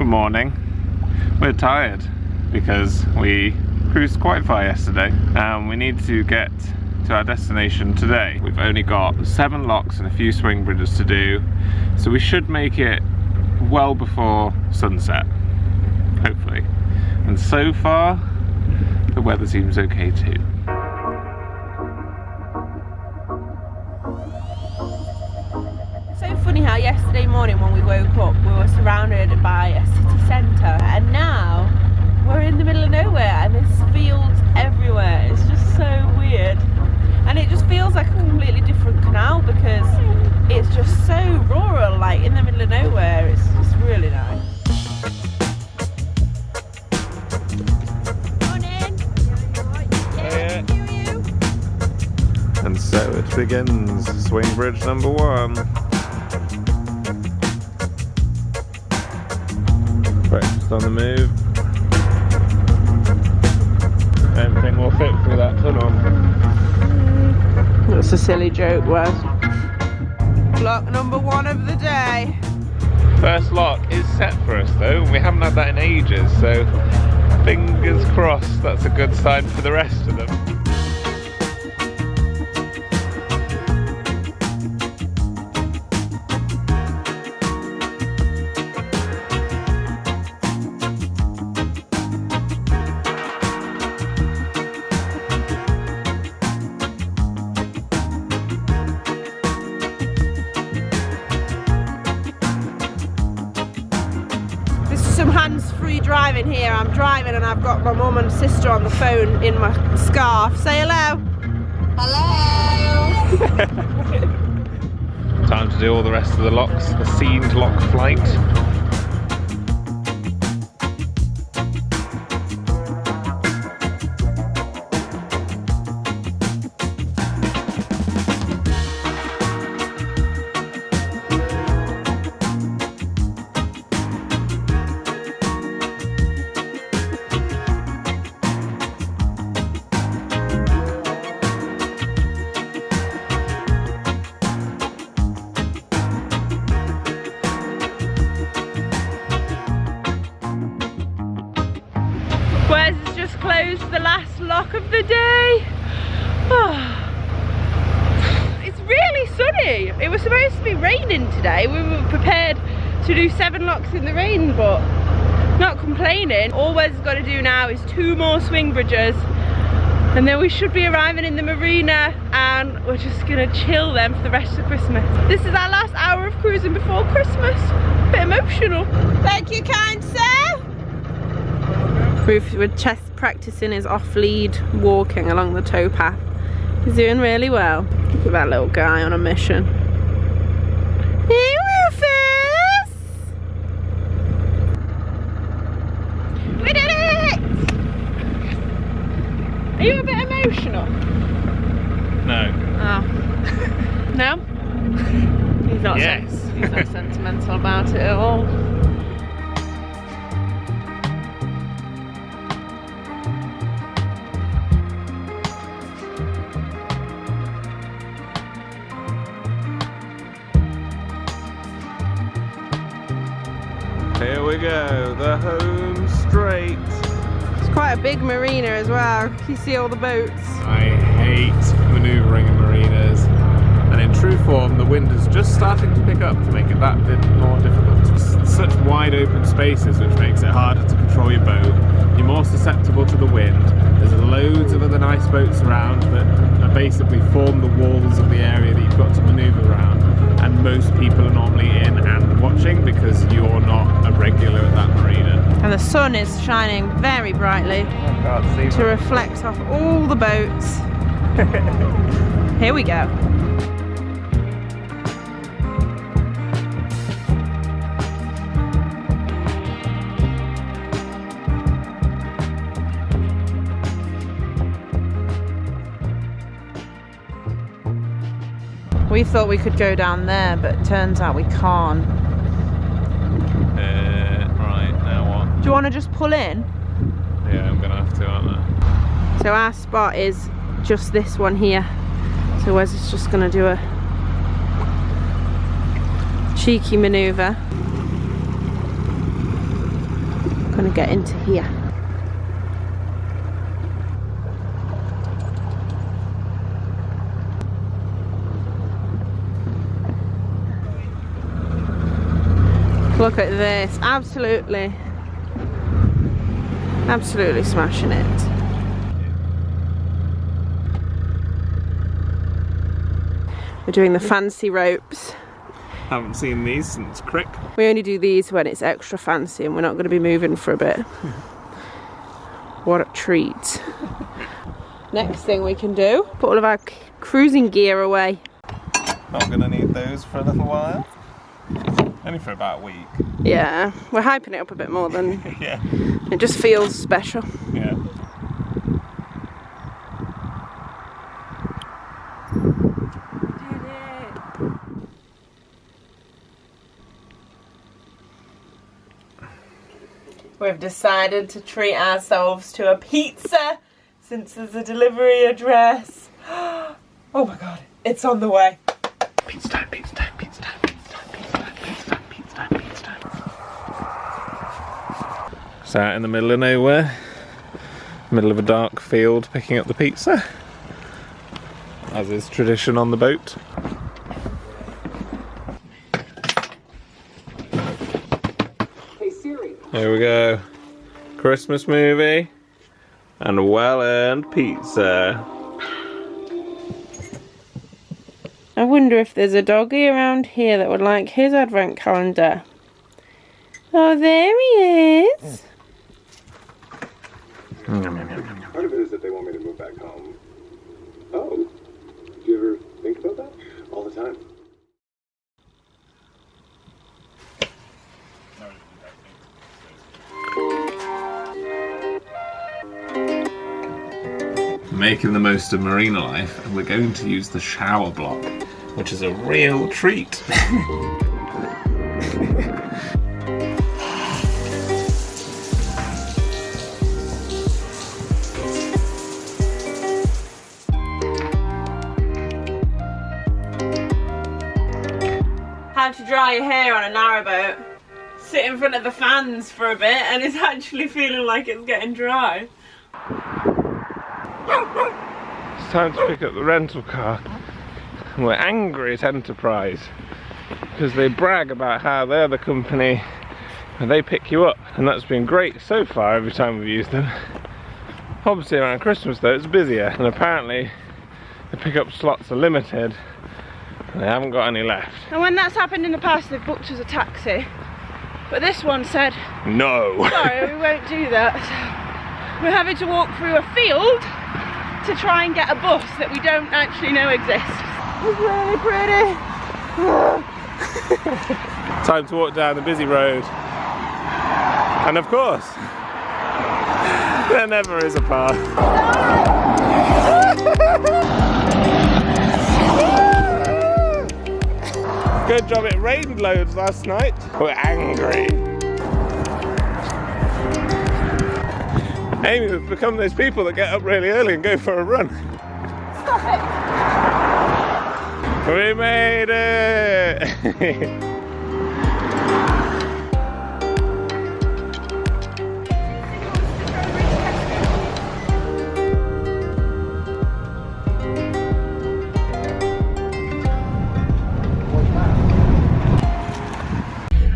Good morning. We're tired because we cruised quite far yesterday and we need to get to our destination today. We've only got 7 locks and a few swing bridges to do, so we should make it well before sunset, hopefully. And so far, the weather seems okay too. So funny how yesterday morning when we woke up we were surrounded by a city centre, and now we're in the middle of nowhere and there's fields everywhere. It's just so weird, and it just feels like a completely different canal because it's just so rural, like in the middle of nowhere. It's just really nice. Morning. Yeah. And so it begins, swing bridge number 1. Breakfast on the move. Everything will fit through that tunnel. That's a silly joke, Wes. Lock number 1 of the day. First lock is set for us though, we haven't had that in ages, so fingers crossed that's a good sign for the rest of them. Some hands-free driving here. I'm driving and I've got my mum and sister on the phone in my scarf. Say hello. Hello. Time to do all the rest of the locks, the scened lock flight. Wes has just closed the last lock of the day. Oh. It's really sunny. It was supposed to be raining today. We were prepared to do 7 locks in the rain, but not complaining. All Wes has got to do now is 2 more swing bridges, and then we should be arriving in the marina, and we're just gonna chill then for the rest of Christmas. This is our last hour of cruising before Christmas. A bit emotional. Thank you, kind sir. We're just practicing his off-lead walking along the towpath. He's doing really well. Look at that little guy on a mission. Hey, Rufus! We did it! Are you a bit emotional? No. Oh. No? He's not. Yes. He's not sentimental about it at all. Here we go, the home straight. It's quite a big marina as well. You see all the boats. I hate manoeuvring in marinas, and in true form the wind is just starting to pick up to make it that bit more difficult. Such wide open spaces which makes it harder to control your boat. You're more susceptible to the wind. There's loads of other nice boats around that basically form the walls of the area that you've got to manoeuvre around, and most people are normally in and watching because you're not a regular at that marina. And the sun is shining very brightly to reflect off all the boats. Here we go. We thought we could go down there, but it turns out we can't. Right, now what? Do you want to just pull in? Yeah, I'm gonna have to, aren't I? So our spot is just this one here. So Wes is just gonna do a cheeky maneuver. get into here. Look at this, absolutely smashing it. We're doing the fancy ropes. Haven't seen these since Crick. We only do these when it's extra fancy and we're not going to be moving for a bit. What a treat. Next thing we can do, put all of our cruising gear away. Not going to need those for a little while. Only for about a week. Yeah, we're hyping it up a bit more than... Yeah. It just feels special. Yeah. We've decided to treat ourselves to a pizza since there's a delivery address. Oh my god, it's on the way. Pizza time, pizza time, pizza time, pizza time, pizza time, pizza time, pizza time, pizza time. So out in the middle of nowhere, middle of a dark field, picking up the pizza, as is tradition on the boat. Here we go. Christmas movie and well-earned pizza. I wonder if there's a doggy around here that would like his advent calendar. Oh, there he is. Part of it is that they want me to move back home. Oh, do you ever think about that? All the time. Making the most of marina life, and we're going to use the shower block, which is a real treat. How to dry your hair on a narrowboat. Sit in front of the fans for a bit and it's actually feeling like it's getting dry. It's time to pick up the rental car. And we're angry at Enterprise because they brag about how they're the company and they pick you up, and that's been great so far every time we've used them. Obviously around Christmas though it's busier, and apparently the pickup slots are limited and they haven't got any left. And when that's happened in the past they've booked us a taxi, but this one said no. Sorry, we won't do that. We're having to walk through a field to try and get a bus that we don't actually know exists. It's really pretty. Time to walk down the busy road. And of course, there never is a path. Good job, it rained loads last night. We're angry. Amy, we've become those people that get up really early and go for a run. Stop it! We made it!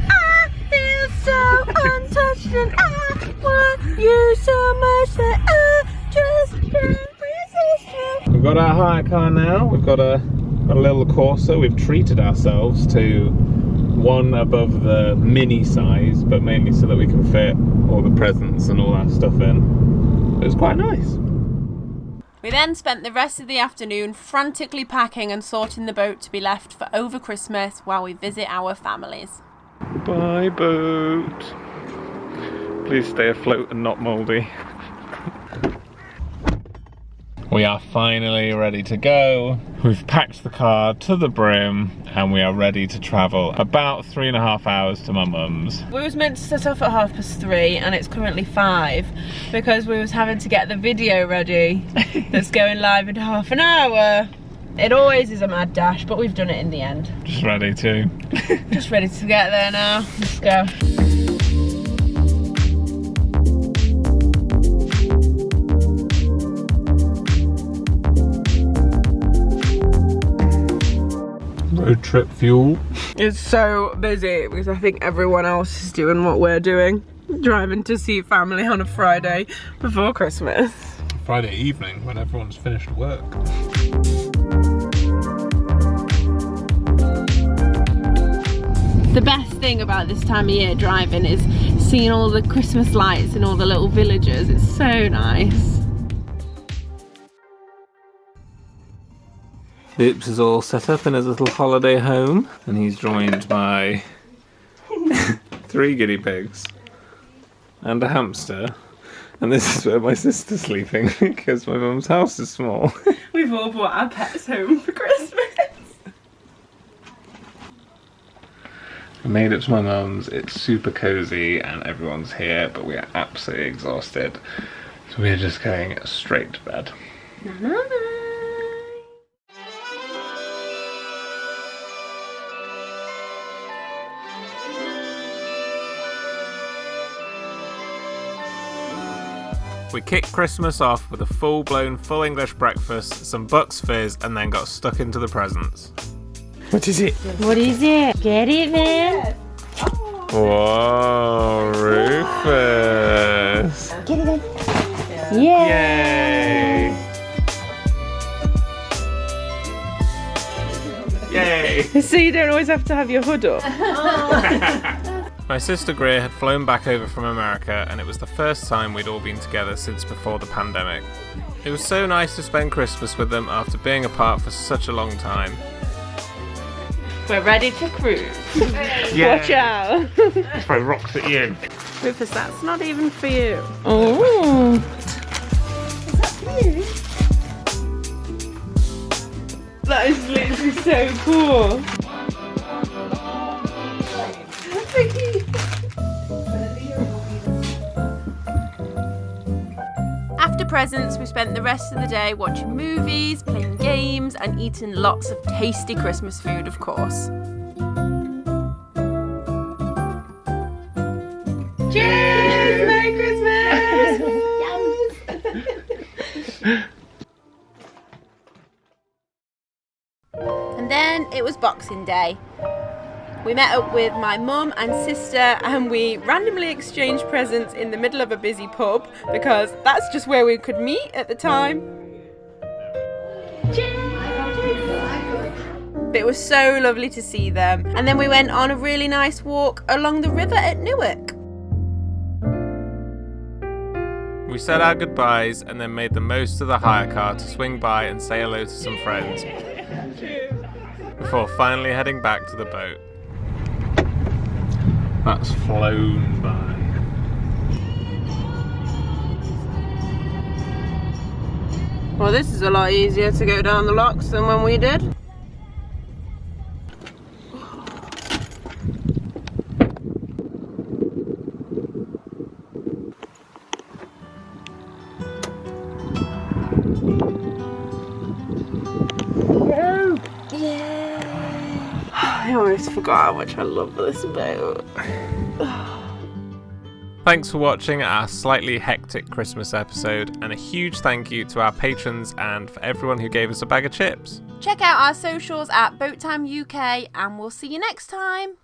I feel so untouched and I want you so much that I just can't resist you. We've got our hire car now. We've got a little Corsa. We've treated ourselves to one above the mini size, but mainly so that we can fit all the presents and all that stuff in. It was quite nice. We then spent the rest of the afternoon frantically packing and sorting the boat to be left for over Christmas while we visit our families. Bye, boat. Please stay afloat and not mouldy. We are finally ready to go. We've packed the car to the brim and we are ready to travel about 3.5 hours to my mum's. We was meant to set off at 3:30 and it's currently 5 because we was having to get the video ready that's going live in half an hour. It always is a mad dash, but we've done it in the end. Just ready to. Just ready to get there now. Let's go. trip fuel. It's so busy because I think everyone else is doing what we're doing. Driving to see family on a Friday before Christmas. Friday evening when everyone's finished work. The best thing about this time of year driving is seeing all the Christmas lights in all the little villages. It's so nice. Lips is all set up in his little holiday home, and he's joined by 3 guinea pigs and a hamster. And this is where my sister's sleeping because my mum's house is small. We've all brought our pets home for Christmas. I made it to my mum's, it's super cozy and everyone's here, but we are absolutely exhausted. So we are just going straight to bed. We kicked Christmas off with a full-blown, full English breakfast, some Bucks Fizz, and then got stuck into the presents. What is it? What is it? Get it, man. Whoa, Rufus! Get it in. Yay! Yay! So you don't always have to have your hood up. My sister Greer had flown back over from America, and it was the first time we'd all been together since before the pandemic. It was so nice to spend Christmas with them after being apart for such a long time. We're ready to cruise. Yeah. Watch out. Throw rocks at you. Rufus, that's not even for you. Oh. That is literally so cool. After presents, we spent the rest of the day watching movies, playing games, and eating lots of tasty Christmas food, of course. Cheers! Merry Christmas! And then it was Boxing Day. We met up with my mum and sister and we randomly exchanged presents in the middle of a busy pub because that's just where we could meet at the time. But it was so lovely to see them. And then we went on a really nice walk along the river at Newark. We said our goodbyes and then made the most of the hire car to swing by and say hello to some friends before finally heading back to the boat. That's flown by. Well, this is a lot easier to go down the locks than when we did. I almost forgot how much I love this boat. Thanks for watching our slightly hectic Christmas episode, and a huge thank you to our patrons and for everyone who gave us a bag of chips. Check out our socials at Boat Time UK and we'll see you next time.